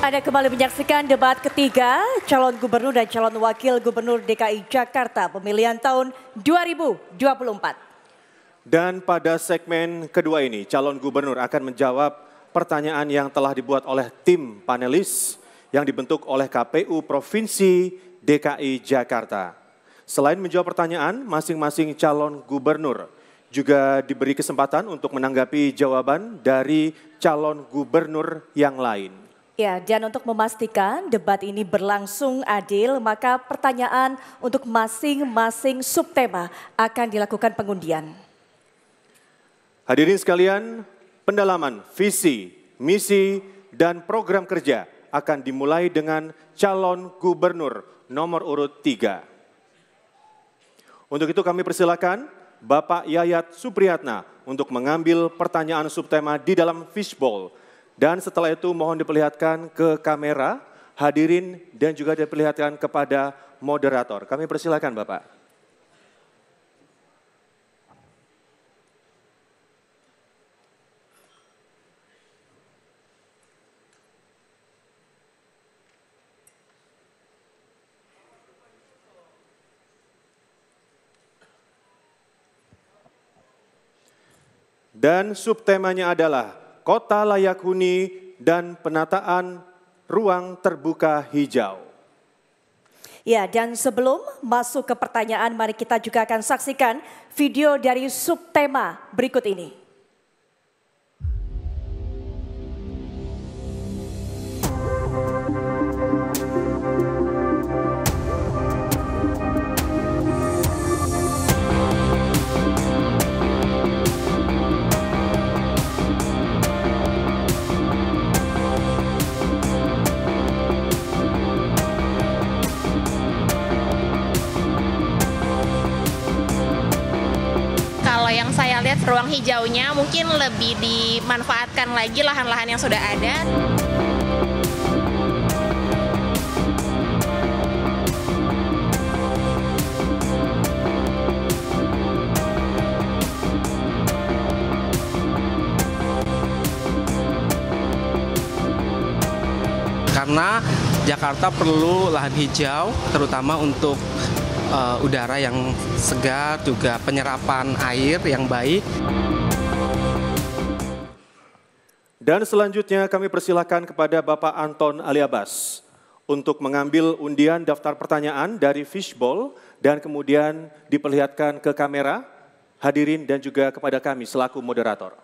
Anda kembali menyaksikan debat ketiga calon gubernur dan calon wakil gubernur DKI Jakarta pemilihan tahun 2024. Dan pada segmen kedua ini calon gubernur akan menjawab pertanyaan yang telah dibuat oleh tim panelis yang dibentuk oleh KPU Provinsi DKI Jakarta. Selain menjawab pertanyaan, masing-masing calon gubernur juga diberi kesempatan untuk menanggapi jawaban dari calon gubernur yang lain. Ya, dan untuk memastikan debat ini berlangsung adil, maka pertanyaan untuk masing-masing subtema akan dilakukan pengundian. Hadirin sekalian, pendalaman visi, misi, dan program kerja akan dimulai dengan calon gubernur nomor urut 3. Untuk itu kami persilakan Bapak Yayat Supriyatna untuk mengambil pertanyaan subtema di dalam fishbowl. Dan setelah itu mohon diperlihatkan ke kamera, hadirin dan juga diperlihatkan kepada moderator. Kami persilakan Bapak. Dan subtemanya adalah Kota Layak Huni dan Penataan Ruang Terbuka Hijau. Ya, dan sebelum masuk ke pertanyaan, mari kita juga akan saksikan video dari subtema berikut ini. Yang saya lihat ruang hijaunya mungkin lebih dimanfaatkan lagi lahan-lahan yang sudah ada. Karena Jakarta perlu lahan hijau terutama untuk udara yang segar, juga penyerapan air yang baik. Dan selanjutnya kami persilakan kepada Bapak Anton Aliabas untuk mengambil undian daftar pertanyaan dari fishbowl dan kemudian diperlihatkan ke kamera, hadirin dan juga kepada kami selaku moderator.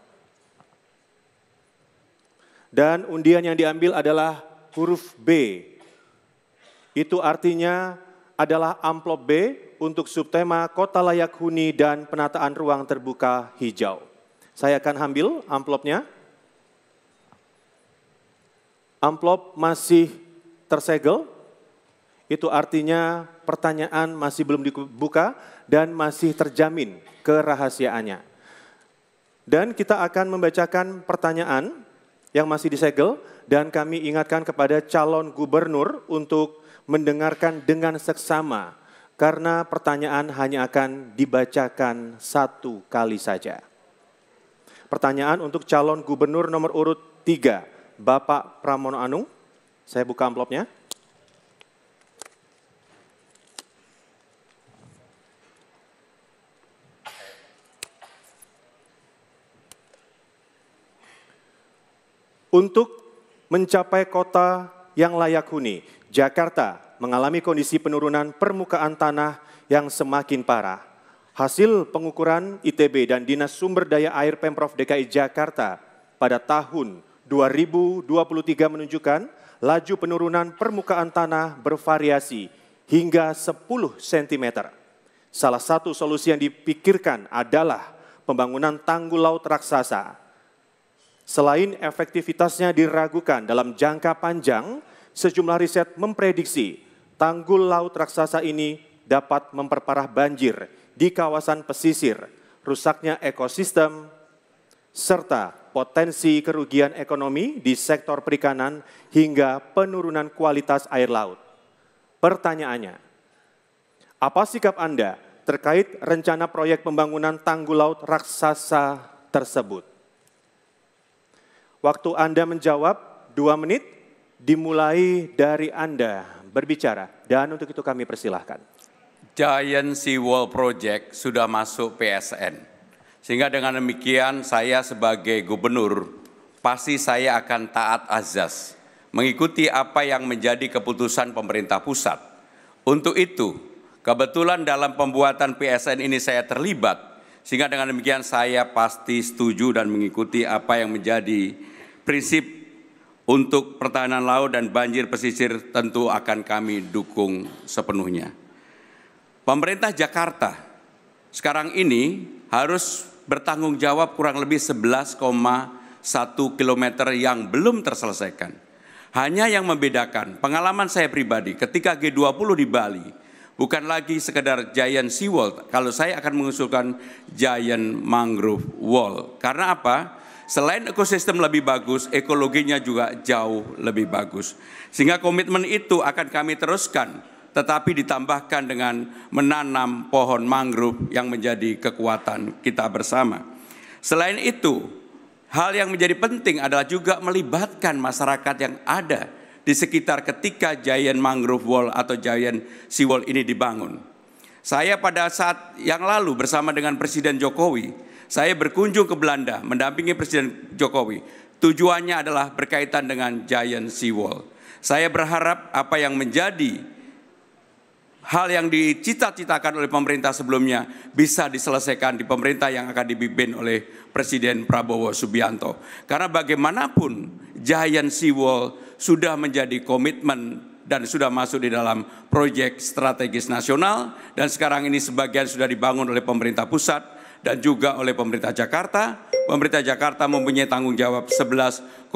Dan undian yang diambil adalah huruf B. Itu artinya adalah amplop B untuk subtema Kota Layak Huni dan Penataan Ruang Terbuka Hijau. Saya akan ambil amplopnya. Amplop masih tersegel, itu artinya pertanyaan masih belum dibuka dan masih terjamin kerahasiaannya. Dan kita akan membacakan pertanyaan yang masih disegel dan kami ingatkan kepada calon gubernur untuk mendengarkan dengan seksama karena pertanyaan hanya akan dibacakan satu kali saja. Pertanyaan untuk calon gubernur nomor urut 3, Bapak Pramono Anung. Saya buka amplopnya. Untuk mencapai kota yang layak huni, Jakarta mengalami kondisi penurunan permukaan tanah yang semakin parah. Hasil pengukuran ITB dan Dinas Sumber Daya Air Pemprov DKI Jakarta pada tahun 2023 menunjukkan laju penurunan permukaan tanah bervariasi hingga 10 cm. Salah satu solusi yang dipikirkan adalah pembangunan tanggul laut raksasa. Selain efektivitasnya diragukan dalam jangka panjang, sejumlah riset memprediksi tanggul laut raksasa ini dapat memperparah banjir di kawasan pesisir, rusaknya ekosistem, serta potensi kerugian ekonomi di sektor perikanan hingga penurunan kualitas air laut. Pertanyaannya, apa sikap Anda terkait rencana proyek pembangunan tanggul laut raksasa tersebut? Waktu Anda menjawab 2 menit dimulai dari Anda berbicara. Dan untuk itu kami persilahkan. Giant Seawall Project sudah masuk PSN. Sehingga dengan demikian saya sebagai gubernur, pasti saya akan taat azas, mengikuti apa yang menjadi keputusan pemerintah pusat. Untuk itu, kebetulan dalam pembuatan PSN ini saya terlibat, sehingga dengan demikian saya pasti setuju dan mengikuti apa yang menjadi prinsip untuk pertahanan laut dan banjir pesisir tentu akan kami dukung sepenuhnya. Pemerintah Jakarta sekarang ini harus bertanggung jawab kurang lebih 11,1 kilometer yang belum terselesaikan. Hanya yang membedakan pengalaman saya pribadi ketika G20 di Bali, bukan lagi sekedar Giant Seawall, kalau saya akan mengusulkan Giant Mangrove Wall. Karena apa? Selain ekosistem lebih bagus, ekologinya juga jauh lebih bagus. Sehingga komitmen itu akan kami teruskan, tetapi ditambahkan dengan menanam pohon mangrove yang menjadi kekuatan kita bersama. Selain itu, hal yang menjadi penting adalah juga melibatkan masyarakat yang ada di sekitar ketika Giant Mangrove Wall atau Giant Seawall ini dibangun. Saya pada saat yang lalu bersama dengan Presiden Jokowi, saya berkunjung ke Belanda mendampingi Presiden Jokowi. Tujuannya adalah berkaitan dengan Giant Seawall. Saya berharap apa yang menjadi hal yang dicita-citakan oleh pemerintah sebelumnya bisa diselesaikan di pemerintah yang akan dipimpin oleh Presiden Prabowo Subianto. Karena bagaimanapun Giant Seawall sudah menjadi komitmen dan sudah masuk di dalam proyek strategis nasional dan sekarang ini sebagian sudah dibangun oleh pemerintah pusat dan juga oleh pemerintah Jakarta. Pemerintah Jakarta mempunyai tanggung jawab 11,1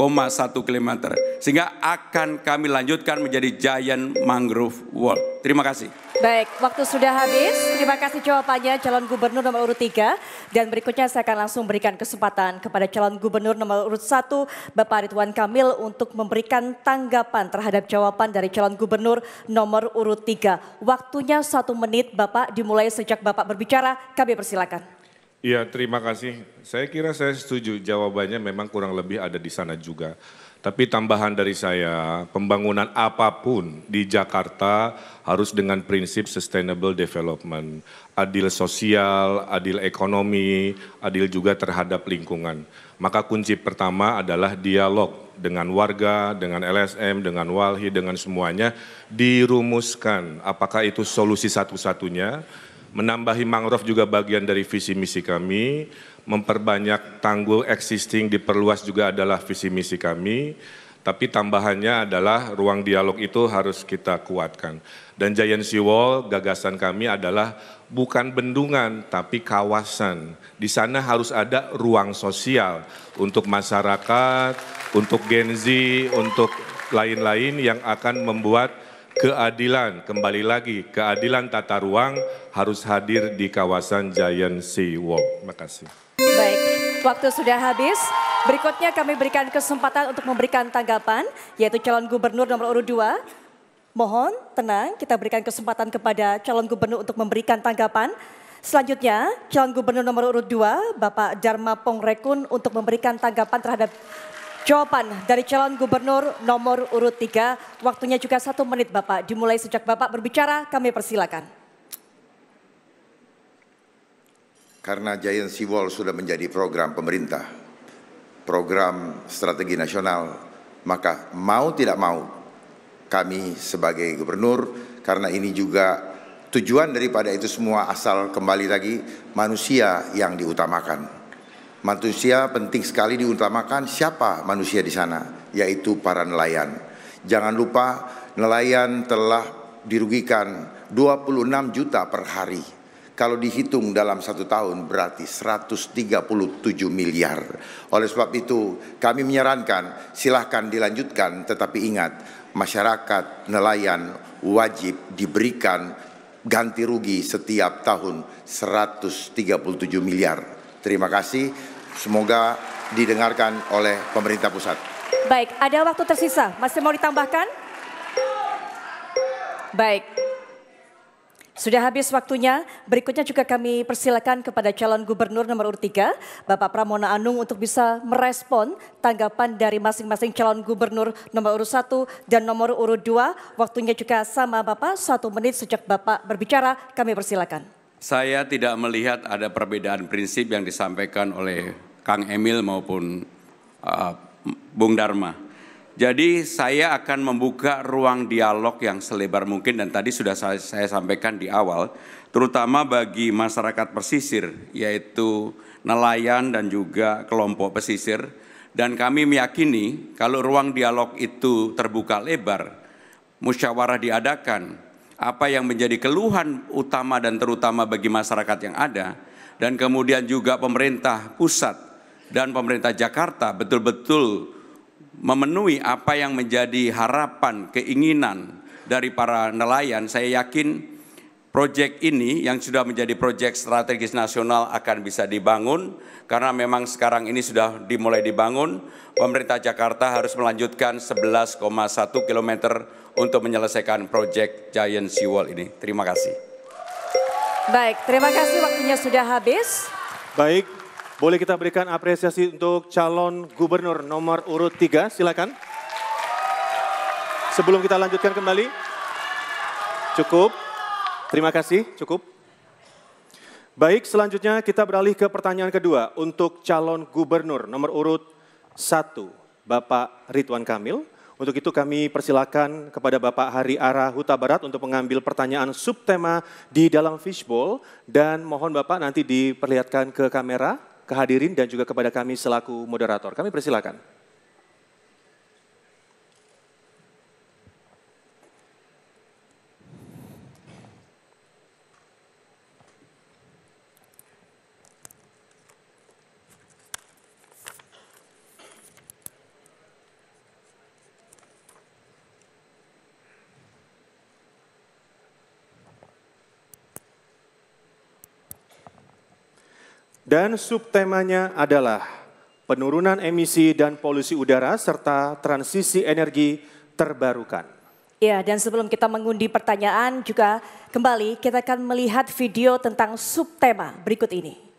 km sehingga akan kami lanjutkan menjadi Giant Mangrove Wall. Terima kasih. Baik, waktu sudah habis. Terima kasih jawabannya calon gubernur nomor urut 3. Dan berikutnya saya akan langsung berikan kesempatan kepada calon gubernur nomor urut 1, Bapak Ridwan Kamil untuk memberikan tanggapan terhadap jawaban dari calon gubernur nomor urut 3. Waktunya 1 menit Bapak, dimulai sejak Bapak berbicara, kami persilakan. Iya, terima kasih. Saya kira saya setuju jawabannya memang kurang lebih ada di sana juga. Tapi tambahan dari saya, pembangunan apapun di Jakarta harus dengan prinsip sustainable development. Adil sosial, adil ekonomi, adil juga terhadap lingkungan. Maka kunci pertama adalah dialog dengan warga, dengan LSM, dengan Walhi, dengan semuanya. Dirumuskan apakah itu solusi satu-satunya. Menambahi mangrove juga bagian dari visi misi kami, memperbanyak tanggul existing diperluas juga adalah visi misi kami, tapi tambahannya adalah ruang dialog itu harus kita kuatkan. Dan Giant Seawall gagasan kami adalah bukan bendungan tapi kawasan. Di sana harus ada ruang sosial untuk masyarakat, untuk Gen Z, untuk lain-lain yang akan membuat keadilan, kembali lagi, keadilan tata ruang harus hadir di kawasan Giant Seawall. Terima kasih. Baik, waktu sudah habis. Berikutnya kami berikan kesempatan untuk memberikan tanggapan, yaitu calon gubernur nomor urut 2. Mohon tenang, kita berikan kesempatan kepada calon gubernur untuk memberikan tanggapan. Selanjutnya, calon gubernur nomor urut 2, Bapak Dharma Pongrekun untuk memberikan tanggapan terhadap jawaban dari calon gubernur nomor urut 3, waktunya juga 1 menit Bapak. Dimulai sejak Bapak berbicara, kami persilakan. Karena Giant Seawall sudah menjadi program pemerintah, program strategi nasional, maka mau tidak mau kami sebagai gubernur, karena ini juga tujuan daripada itu semua asal kembali lagi manusia yang diutamakan. Manusia penting sekali diutamakan. Siapa manusia di sana? Yaitu para nelayan. Jangan lupa nelayan telah dirugikan 26 juta per hari. Kalau dihitung dalam 1 tahun berarti 137 miliar. Oleh sebab itu kami menyarankan silahkan dilanjutkan, tetapi ingat masyarakat nelayan wajib diberikan ganti rugi setiap tahun 137 miliar. Terima kasih, semoga didengarkan oleh pemerintah pusat. Baik, ada waktu tersisa, masih mau ditambahkan? Baik, Sudah habis waktunya, berikutnya juga kami persilakan kepada calon gubernur nomor urut 3, Bapak Pramona Anung untuk bisa merespon tanggapan dari masing-masing calon gubernur nomor urut 1 dan nomor urut 2. Waktunya juga sama Bapak, 1 menit sejak Bapak berbicara, kami persilakan. Saya tidak melihat ada perbedaan prinsip yang disampaikan oleh Kang Emil maupun Bung Dharma. Jadi saya akan membuka ruang dialog yang selebar mungkin dan tadi sudah saya sampaikan di awal, terutama bagi masyarakat pesisir, yaitu nelayan dan juga kelompok pesisir. Dan kami meyakini kalau ruang dialog itu terbuka lebar, musyawarah diadakan, apa yang menjadi keluhan utama dan terutama bagi masyarakat yang ada, dan kemudian juga pemerintah pusat dan pemerintah Jakarta betul-betul memenuhi apa yang menjadi harapan, keinginan dari para nelayan. Saya yakin proyek ini yang sudah menjadi proyek strategis nasional akan bisa dibangun karena memang sekarang ini sudah dimulai dibangun. Pemerintah Jakarta harus melanjutkan 11,1 km untuk menyelesaikan proyek Giant Seawall ini. Terima kasih. Baik, terima kasih, waktunya sudah habis. Baik, boleh kita berikan apresiasi untuk calon gubernur nomor urut 3, silakan. Sebelum kita lanjutkan kembali. Cukup, terima kasih, cukup. Baik, selanjutnya kita beralih ke pertanyaan kedua untuk calon gubernur nomor urut 1, Bapak Ridwan Kamil. Untuk itu kami persilakan kepada Bapak Hari Ara Huta Barat untuk mengambil pertanyaan subtema di dalam fishbowl. Dan mohon Bapak nanti diperlihatkan ke kamera, ke hadirin dan juga kepada kami selaku moderator. Kami persilakan. Dan subtemanya adalah penurunan emisi dan polusi udara serta transisi energi terbarukan. Ya, dan sebelum kita mengundi pertanyaan juga kembali kita akan melihat video tentang subtema berikut ini.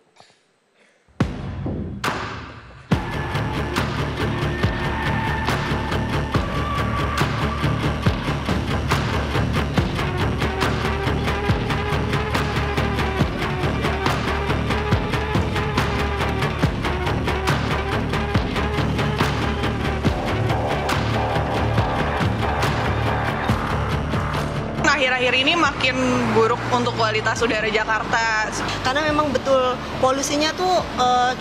Akhir-akhir ini makin buruk untuk kualitas udara Jakarta. Karena memang betul polusinya tuh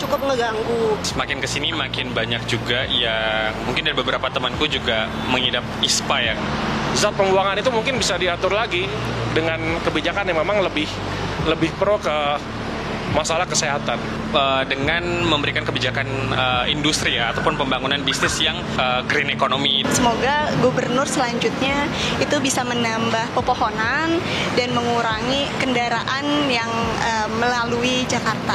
cukup ngeganggu. Semakin kesini makin banyak juga yang mungkin dari beberapa temanku juga mengidap ISPA ya. Zat pembuangan itu mungkin bisa diatur lagi dengan kebijakan yang memang lebih pro ke masalah kesehatan. Dengan memberikan kebijakan industri ya, ataupun pembangunan bisnis yang green economy. Semoga gubernur selanjutnya itu bisa menambah pepohonan dan mengurangi kendaraan yang melalui Jakarta.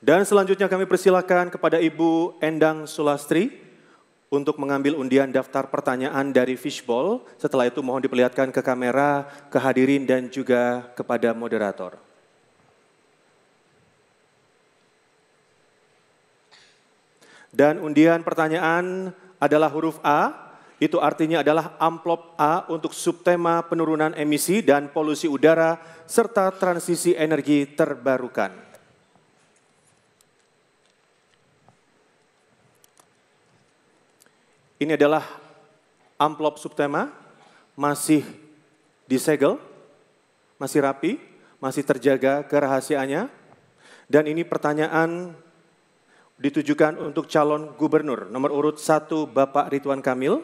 Dan selanjutnya kami persilakan kepada Ibu Endang Sulastri untuk mengambil undian daftar pertanyaan dari fishbowl. Setelah itu mohon diperlihatkan ke kamera, ke hadirin dan juga kepada moderator. Dan undian pertanyaan adalah huruf A, itu artinya adalah amplop A untuk subtema penurunan emisi dan polusi udara serta transisi energi terbarukan. Ini adalah amplop subtema, masih disegel, masih rapi, masih terjaga kerahasiaannya. Dan ini pertanyaan ditujukan untuk calon gubernur nomor urut 1 Bapak Ridwan Kamil.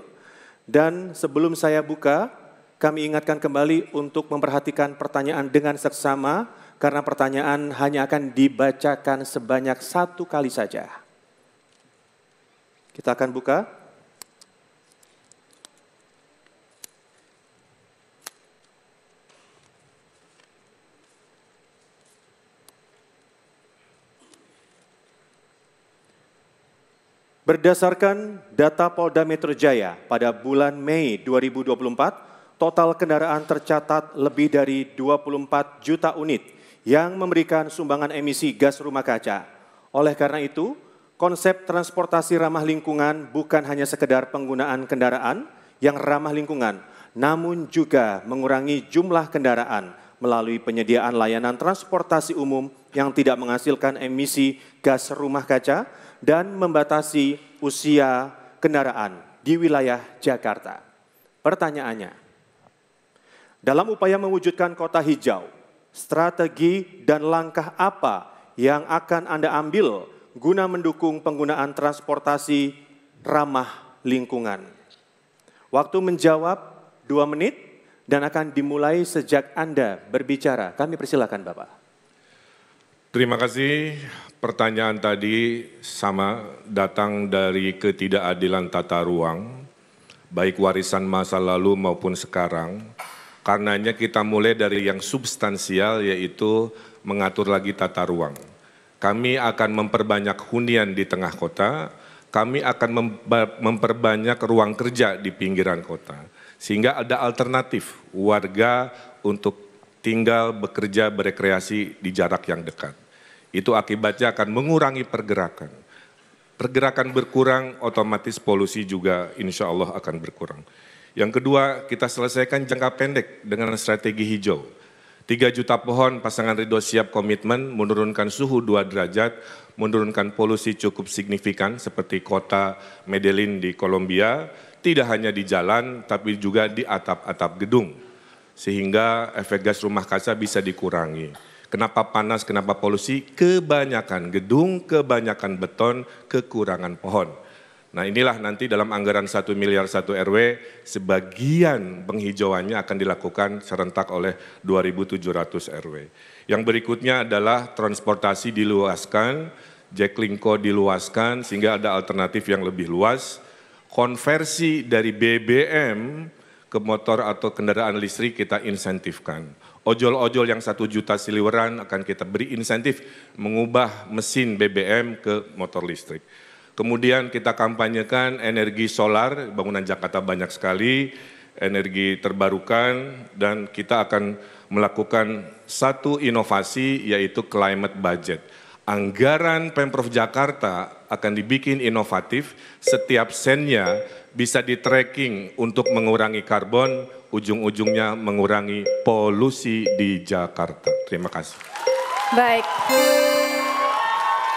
Dan sebelum saya buka, kami ingatkan kembali untuk memperhatikan pertanyaan dengan seksama karena pertanyaan hanya akan dibacakan sebanyak 1 kali saja. Kita akan buka. Berdasarkan data Polda Metro Jaya pada bulan Mei 2024, total kendaraan tercatat lebih dari 24 juta unit yang memberikan sumbangan emisi gas rumah kaca. Oleh karena itu, konsep transportasi ramah lingkungan bukan hanya sekedar penggunaan kendaraan yang ramah lingkungan, namun juga mengurangi jumlah kendaraan melalui penyediaan layanan transportasi umum yang tidak menghasilkan emisi gas rumah kaca dan membatasi usia kendaraan di wilayah Jakarta. Pertanyaannya, dalam upaya mewujudkan kota hijau, strategi dan langkah apa yang akan Anda ambil guna mendukung penggunaan transportasi ramah lingkungan? Waktu menjawab 2 menit dan akan dimulai sejak Anda berbicara. Kami persilakan Bapak. Terima kasih. Pertanyaan tadi sama datang dari ketidakadilan tata ruang, baik warisan masa lalu maupun sekarang. Karenanya kita mulai dari yang substansial, yaitu mengatur lagi tata ruang. Kami akan memperbanyak hunian di tengah kota, kami akan memperbanyak ruang kerja di pinggiran kota. Sehingga ada alternatif warga untuk tinggal, bekerja, berekreasi di jarak yang dekat. Itu akibatnya akan mengurangi pergerakan. Pergerakan berkurang, otomatis polusi juga insya Allah akan berkurang. Yang kedua, kita selesaikan jangka pendek dengan strategi hijau. 3 juta pohon, pasangan Ridho siap komitmen menurunkan suhu 2 derajat, menurunkan polusi cukup signifikan seperti kota Medellin di Kolombia, tidak hanya di jalan tapi juga di atap-atap gedung. Sehingga efek gas rumah kaca bisa dikurangi. Kenapa panas, kenapa polusi? Kebanyakan gedung, kebanyakan beton, kekurangan pohon. Nah inilah nanti dalam anggaran 1 miliar 1 RW, sebagian penghijauannya akan dilakukan serentak oleh 2.700 RW. Yang berikutnya adalah transportasi diluaskan, Jaklingko diluaskan sehingga ada alternatif yang lebih luas. Konversi dari BBM ke motor atau kendaraan listrik kita insentifkan. Ojol-ojol yang 1 juta siliweran akan kita beri insentif mengubah mesin BBM ke motor listrik. Kemudian kita kampanyekan energi solar, bangunan Jakarta banyak sekali, energi terbarukan, dan kita akan melakukan satu inovasi yaitu climate budget. Anggaran Pemprov Jakarta akan dibikin inovatif, setiap sennya bisa di-tracking untuk mengurangi karbon, ujung-ujungnya mengurangi polusi di Jakarta. Terima kasih. Baik.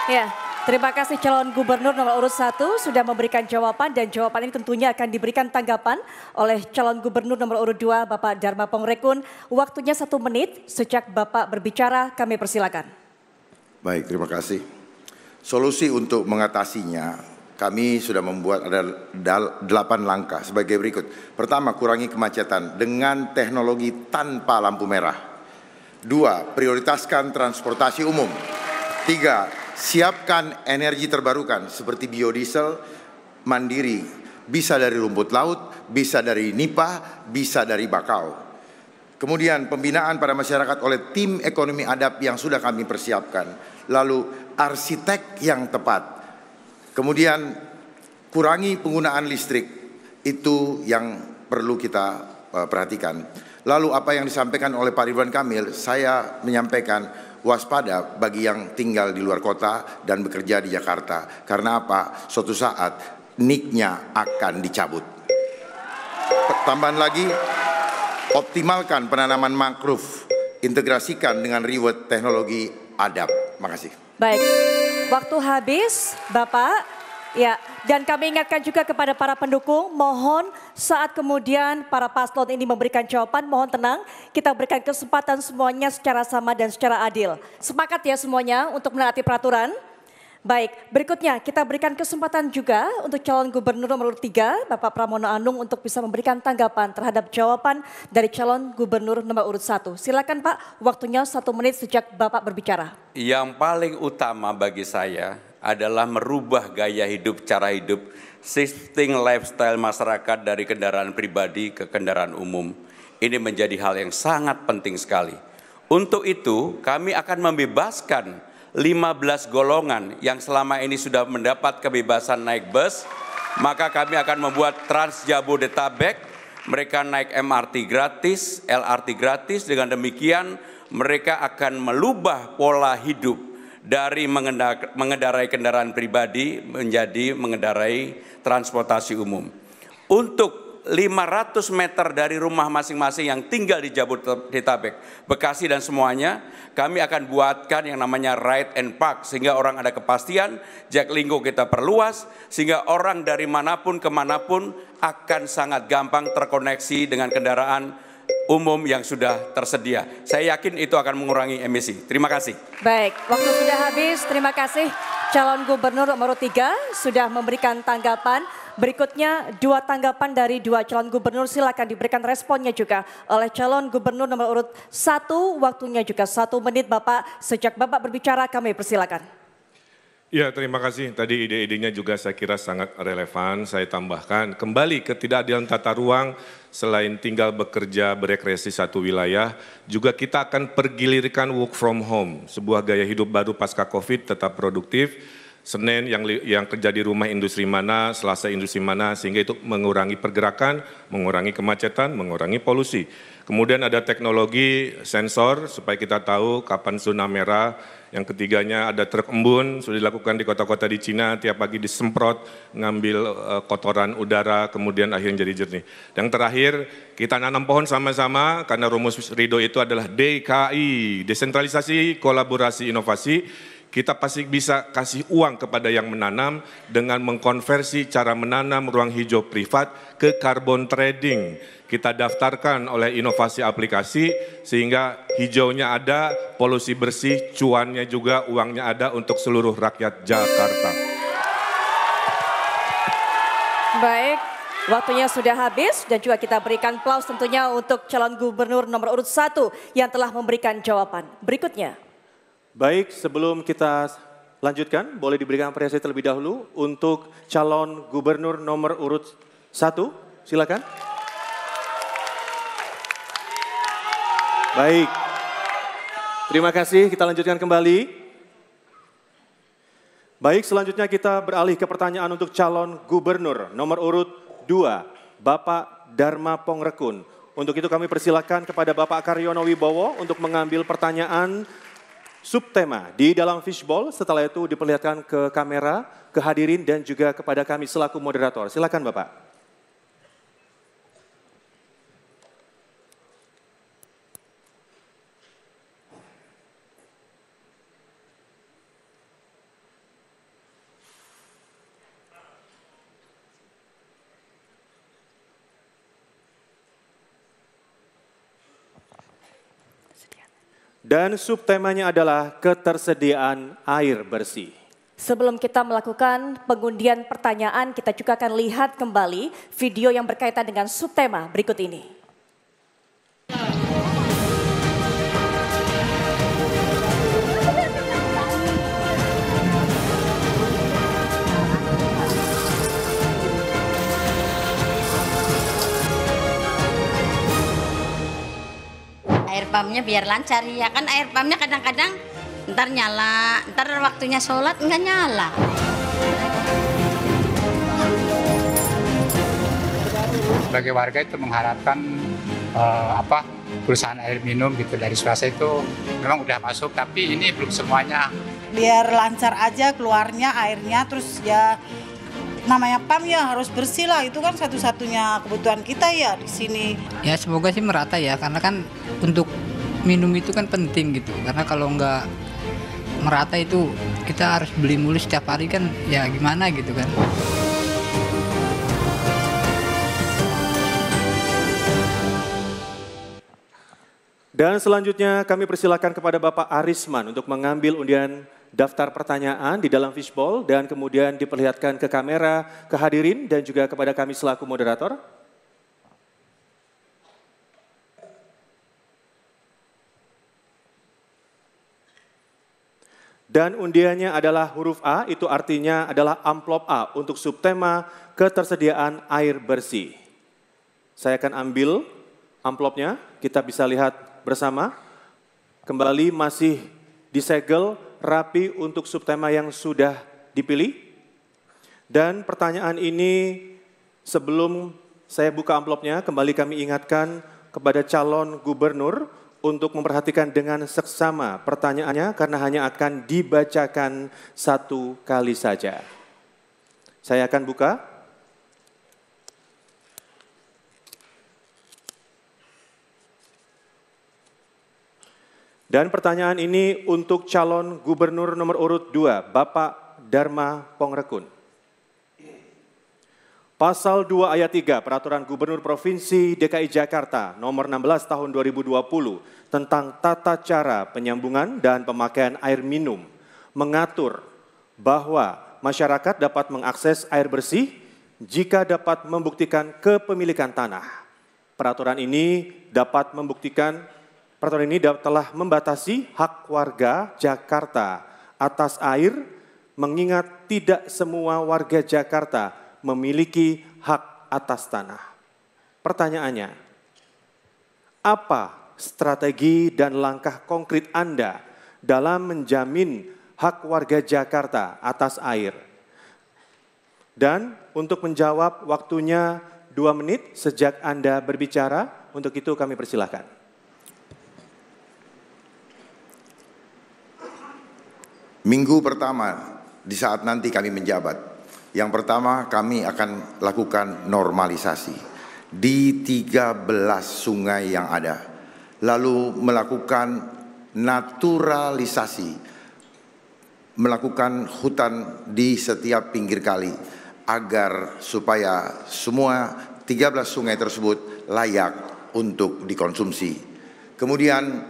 Ya, terima kasih calon gubernur nomor urut 1 sudah memberikan jawaban, dan jawaban ini tentunya akan diberikan tanggapan oleh calon gubernur nomor urut 2 Bapak Dharma Pongrekun. Waktunya 1 menit sejak Bapak berbicara, kami persilakan. Baik, terima kasih. Solusi untuk mengatasinya, kami sudah membuat ada 8 langkah sebagai berikut. Pertama, kurangi kemacetan dengan teknologi tanpa lampu merah. 2, prioritaskan transportasi umum. 3, siapkan energi terbarukan seperti biodiesel mandiri. Bisa dari rumput laut, bisa dari nipah, bisa dari bakau. Kemudian pembinaan pada masyarakat oleh tim ekonomi adab yang sudah kami persiapkan. Lalu arsitek yang tepat. Kemudian kurangi penggunaan listrik, itu yang perlu kita perhatikan. Lalu apa yang disampaikan oleh Pak Ridwan Kamil, saya menyampaikan waspada bagi yang tinggal di luar kota dan bekerja di Jakarta. Karena apa? Suatu saat NIK-nya akan dicabut. Tambahan lagi, optimalkan penanaman mangrove, integrasikan dengan reward teknologi adab. Makasih. Baik, waktu habis Bapak. Ya, dan kami ingatkan juga kepada para pendukung, mohon saat kemudian para paslon ini memberikan jawaban, mohon tenang, kita berikan kesempatan semuanya secara sama dan secara adil. Sepakat ya semuanya untuk menaati peraturan? Baik, berikutnya kita berikan kesempatan juga untuk calon gubernur nomor 3, Bapak Pramono Anung, untuk bisa memberikan tanggapan terhadap jawaban dari calon gubernur nomor urut 1. Silakan Pak, waktunya 1 menit sejak Bapak berbicara. Yang paling utama bagi saya adalah merubah gaya hidup, cara hidup, shifting lifestyle masyarakat dari kendaraan pribadi ke kendaraan umum. Ini menjadi hal yang sangat penting sekali. Untuk itu kami akan membebaskan 15 golongan yang selama ini sudah mendapat kebebasan naik bus, maka kami akan membuat Trans Jabodetabek, mereka naik MRT gratis, LRT gratis. Dengan demikian mereka akan melubah pola hidup dari mengendarai kendaraan pribadi menjadi mengendarai transportasi umum. Untuk 500 meter dari rumah masing-masing yang tinggal di Jabodetabek, Bekasi dan semuanya, kami akan buatkan yang namanya ride and park, sehingga orang ada kepastian. Jaklingko kita perluas, sehingga orang dari manapun kemanapun akan sangat gampang terkoneksi dengan kendaraan umum yang sudah tersedia. Saya yakin itu akan mengurangi emisi. Terima kasih. Baik, waktu sudah habis. Terima kasih calon gubernur nomor 3 sudah memberikan tanggapan. Berikutnya 2 tanggapan dari 2 calon gubernur, silakan diberikan responnya juga oleh calon gubernur nomor urut 1. Waktunya juga 1 menit Bapak. Sejak Bapak berbicara kami persilakan. Ya, terima kasih. Tadi ide-idenya juga saya kira sangat relevan. Saya tambahkan kembali ketidakadilan tata ruang, selain tinggal bekerja berekreasi satu wilayah, juga kita akan pergilirkan work from home, sebuah gaya hidup baru pasca Covid, tetap produktif. Senin yang kerja di rumah industri mana, Selasa industri mana, sehingga itu mengurangi pergerakan, mengurangi kemacetan, mengurangi polusi. Kemudian ada teknologi sensor supaya kita tahu kapan zona merah. Yang ketiganya ada truk embun, sudah dilakukan di kota-kota di Cina, tiap pagi disemprot, ngambil kotoran udara, kemudian akhirnya jadi jernih. Yang terakhir, kita nanam pohon sama-sama, karena rumus Ridho itu adalah DKI, desentralisasi, kolaborasi, inovasi. Kita pasti bisa kasih uang kepada yang menanam dengan mengkonversi cara menanam ruang hijau privat ke carbon trading. Kita daftarkan oleh inovasi aplikasi sehingga hijaunya ada, polusi bersih, cuannya juga, uangnya ada untuk seluruh rakyat Jakarta. Baik, waktunya sudah habis dan juga kita berikan aplaus tentunya untuk calon gubernur nomor urut 1 yang telah memberikan jawaban. Berikutnya. Baik, sebelum kita lanjutkan, boleh diberikan apresiasi terlebih dahulu untuk calon gubernur nomor urut 1, silakan. Baik, terima kasih, kita lanjutkan kembali. Baik, selanjutnya kita beralih ke pertanyaan untuk calon gubernur nomor urut 2, Bapak Dharma Pongrekun. Untuk itu kami persilakan kepada Bapak Karyono Wibowo untuk mengambil pertanyaan subtema di dalam fishbowl, setelah itu diperlihatkan ke kamera, ke hadirin dan juga kepada kami selaku moderator. Silakan Bapak. Dan subtemanya adalah ketersediaan air bersih. Sebelum kita melakukan pengundian pertanyaan, kita juga akan lihat kembali video yang berkaitan dengan subtema berikut ini. Air pumpnya biar lancar, ya kan air pumpnya kadang-kadang ntar nyala, ntar waktunya sholat nggak nyala. Sebagai warga itu mengharapkan perusahaan air minum gitu dari swasta itu memang udah masuk, tapi ini belum semuanya. Biar lancar aja keluarnya airnya, terus ya namanya PAM ya harus bersih lah, itu kan satu-satunya kebutuhan kita ya di sini. Ya semoga sih merata ya, karena kan untuk minum itu kan penting gitu, karena kalau nggak merata itu kita harus beli mulu setiap hari kan ya gimana gitu kan. Dan selanjutnya kami persilakan kepada Bapak Arisman untuk mengambil undian daftar pertanyaan di dalam fishbowl dan kemudian diperlihatkan ke kamera, ke hadirin dan juga kepada kami selaku moderator. Dan undiannya adalah huruf A, itu artinya adalah amplop A untuk subtema ketersediaan air bersih. Saya akan ambil amplopnya, kita bisa lihat bersama. Kembali masih disegel rapi untuk subtema yang sudah dipilih. Dan pertanyaan ini sebelum saya buka amplopnya, kembali kami ingatkan kepada calon gubernur untuk memperhatikan dengan seksama pertanyaannya karena hanya akan dibacakan satu kali saja. Saya akan buka. Dan pertanyaan ini untuk calon gubernur nomor urut 2, Bapak Dharma Pongrekun. Pasal 2 ayat 3 Peraturan Gubernur Provinsi DKI Jakarta nomor 16 tahun 2020 tentang tata cara penyambungan dan pemakaian air minum mengatur bahwa masyarakat dapat mengakses air bersih jika dapat membuktikan kepemilikan tanah. Peraturan ini telah membatasi hak warga Jakarta atas air, mengingat tidak semua warga Jakarta memiliki hak atas tanah. Pertanyaannya, apa strategi dan langkah konkret Anda dalam menjamin hak warga Jakarta atas air? Dan untuk menjawab waktunya 2 menit sejak Anda berbicara, untuk itu kami persilahkan. Minggu pertama di saat nanti kami menjabat, yang pertama kami akan lakukan normalisasi di 13 sungai yang ada. Lalu melakukan naturalisasi, melakukan hutan di setiap pinggir kali agar supaya semua 13 sungai tersebut layak untuk dikonsumsi. Kemudian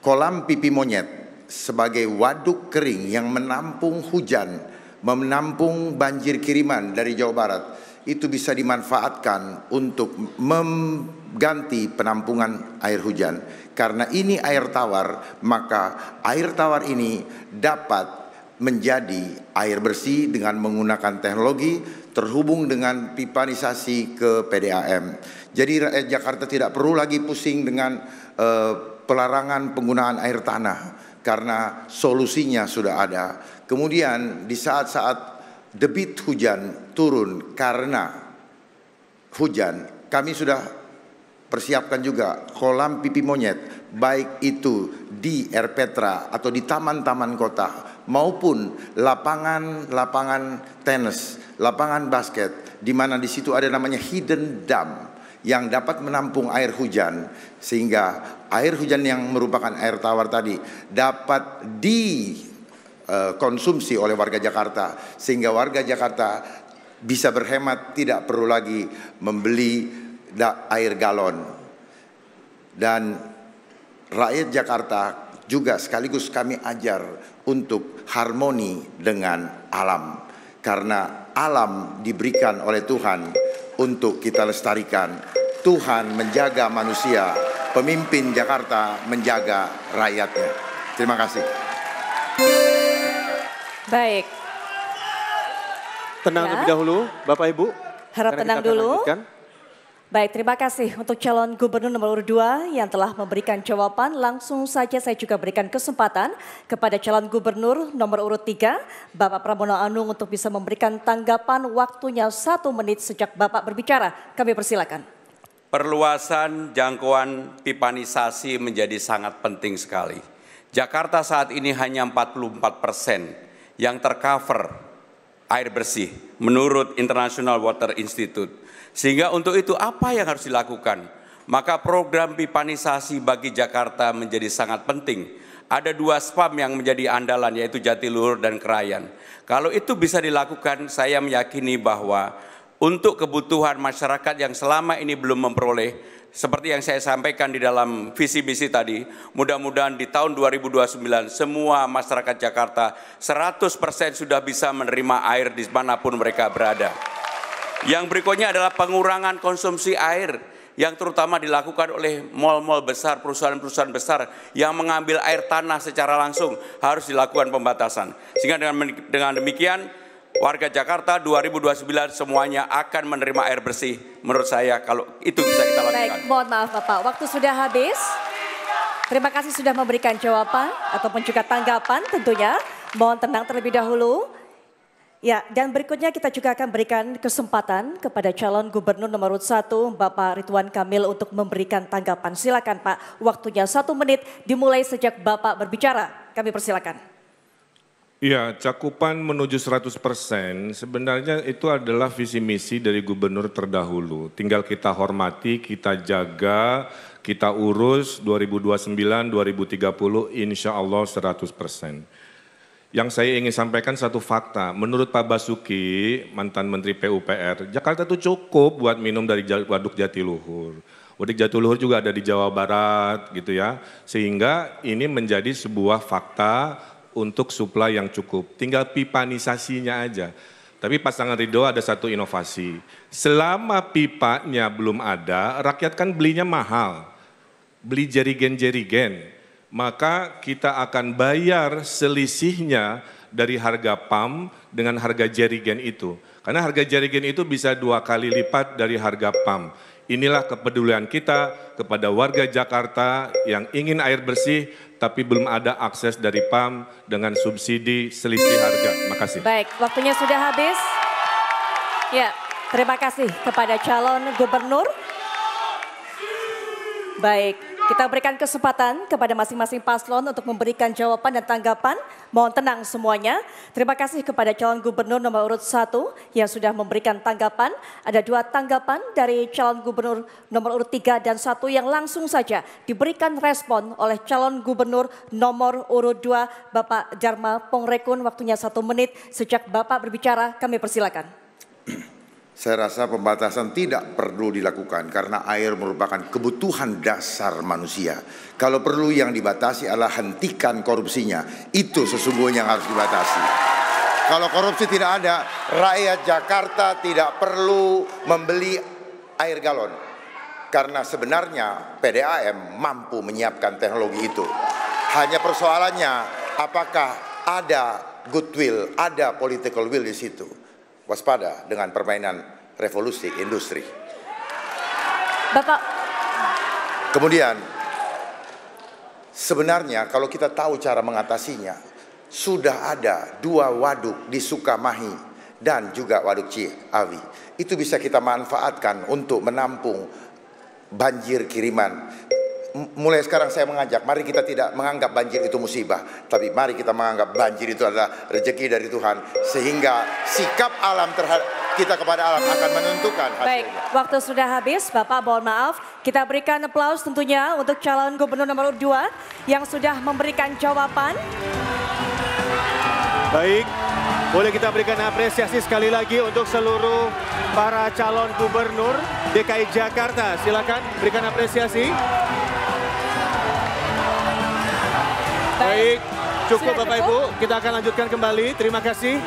kolam pipi monyet sebagai waduk kering yang menampung hujan, menampung banjir kiriman dari Jawa Barat, itu bisa dimanfaatkan untuk mengganti penampungan air hujan. Karena ini air tawar, maka air tawar ini dapat menjadi air bersih dengan menggunakan teknologi terhubung dengan pipanisasi ke PDAM. Jadi rakyat Jakarta tidak perlu lagi pusing dengan pelarangan penggunaan air tanah, karena solusinya sudah ada. Kemudian di saat-saat debit hujan turun karena hujan, kami sudah persiapkan juga kolam pipi monyet, baik itu di Erpetra atau di taman-taman kota maupun lapangan tenis, lapangan basket, di mana di situ ada namanya hidden dam yang dapat menampung air hujan, sehingga air hujan yang merupakan air tawar tadi dapat dikonsumsi oleh warga Jakarta, sehingga warga Jakarta bisa berhemat, tidak perlu lagi membeli air galon. Dan rakyat Jakarta juga sekaligus kami ajar untuk harmoni dengan alam, karena alam diberikan oleh Tuhan untuk kita lestarikan. Tuhan menjaga manusia, pemimpin Jakarta menjaga rakyatnya. Terima kasih. Baik. Tenang terlebih dahulu, Bapak Ibu. Harap tenang dulu. Baik, terima kasih untuk calon gubernur nomor urut 2 yang telah memberikan jawaban. Langsung saja saya juga berikan kesempatan kepada calon gubernur nomor urut 3, Bapak Pramono Anung, untuk bisa memberikan tanggapan. Waktunya 1 menit sejak Bapak berbicara. Kami persilakan. Perluasan jangkauan pipanisasi menjadi sangat penting sekali. Jakarta saat ini hanya 44% yang tercover air bersih menurut International Water Institute. Sehingga untuk itu apa yang harus dilakukan? Maka program pipanisasi bagi Jakarta menjadi sangat penting. Ada 2 spam yang menjadi andalan, yaitu Jatiluhur dan Krayan. Kalau itu bisa dilakukan, saya meyakini bahwa untuk kebutuhan masyarakat yang selama ini belum memperoleh, seperti yang saya sampaikan di dalam visi misi tadi, mudah-mudahan di tahun 2029 semua masyarakat Jakarta 100% sudah bisa menerima air di manapun mereka berada. Yang berikutnya adalah pengurangan konsumsi air yang terutama dilakukan oleh mal-mal besar, perusahaan-perusahaan besar yang mengambil air tanah secara langsung, harus dilakukan pembatasan. Sehingga dengan demikian warga Jakarta 2029 semuanya akan menerima air bersih. Menurut saya kalau itu bisa kita lakukan. Baik, mohon maaf Bapak, waktu sudah habis. terima kasih sudah memberikan jawaban ataupun juga tanggapan tentunya. Mohon tenang terlebih dahulu. Ya, dan berikutnya kita juga akan berikan kesempatan kepada calon gubernur nomor urut 1 Bapak Ridwan Kamil untuk memberikan tanggapan. Silakan Pak, waktunya 1 menit dimulai sejak Bapak berbicara. Kami persilakan. Iya, cakupan menuju 100% sebenarnya itu adalah visi misi dari gubernur terdahulu. Tinggal kita hormati, kita jaga, kita urus 2029-2030 insya Allah 100%. Yang saya ingin sampaikan satu fakta, menurut Pak Basuki, mantan Menteri PUPR, Jakarta itu cukup buat minum dari Waduk Jatiluhur. Waduk Jatiluhur juga ada di Jawa Barat gitu ya, sehingga ini menjadi sebuah fakta untuk suplai yang cukup. Tinggal pipanisasinya aja. Tapi pasangan Ridho ada satu inovasi, selama pipanya belum ada, rakyat kan belinya mahal, beli jerigen-jerigen. Maka kita akan bayar selisihnya dari harga PAM dengan harga jerigen itu. Karena harga jerigen itu bisa 2 kali lipat dari harga PAM. Inilah kepedulian kita kepada warga Jakarta yang ingin air bersih tapi belum ada akses dari PAM dengan subsidi selisih harga. Makasih. Baik, waktunya sudah habis. Ya, terima kasih kepada calon gubernur. Baik, kita berikan kesempatan kepada masing-masing paslon untuk memberikan jawaban dan tanggapan. Mohon tenang semuanya. Terima kasih kepada calon gubernur nomor urut 1 yang sudah memberikan tanggapan. Ada 2 tanggapan dari calon gubernur nomor urut 3 dan 1 yang langsung saja diberikan respon oleh calon gubernur nomor urut 2 Bapak Dharma Pongrekun. Waktunya 1 menit sejak Bapak berbicara, kami persilakan. Saya rasa pembatasan tidak perlu dilakukan karena air merupakan kebutuhan dasar manusia. Kalau perlu yang dibatasi adalah hentikan korupsinya. Itu sesungguhnya yang harus dibatasi. Kalau korupsi tidak ada, rakyat Jakarta tidak perlu membeli air galon. Karena sebenarnya PDAM mampu menyiapkan teknologi itu. Hanya persoalannya apakah ada goodwill, ada political will di situ. Waspada dengan permainan revolusi industri. Bapak. Kemudian, sebenarnya kalau kita tahu cara mengatasinya, sudah ada 2 waduk di Sukamahi dan juga waduk Ciawi. Itu bisa kita manfaatkan untuk menampung banjir kiriman. Mulai sekarang saya mengajak, mari kita tidak menganggap banjir itu musibah, tapi mari kita menganggap banjir itu adalah rezeki dari Tuhan, sehingga sikap alam terhadap kita kepada alam akan menentukan hasilnya. Baik, waktu sudah habis, Bapak mohon maaf. Kita berikan aplaus tentunya untuk calon gubernur nomor 2 yang sudah memberikan jawaban. Baik, boleh kita berikan apresiasi sekali lagi untuk seluruh para calon gubernur DKI Jakarta. Silakan berikan apresiasi. Baik, cukup Bapak Ibu, kita akan lanjutkan kembali. Terima kasih.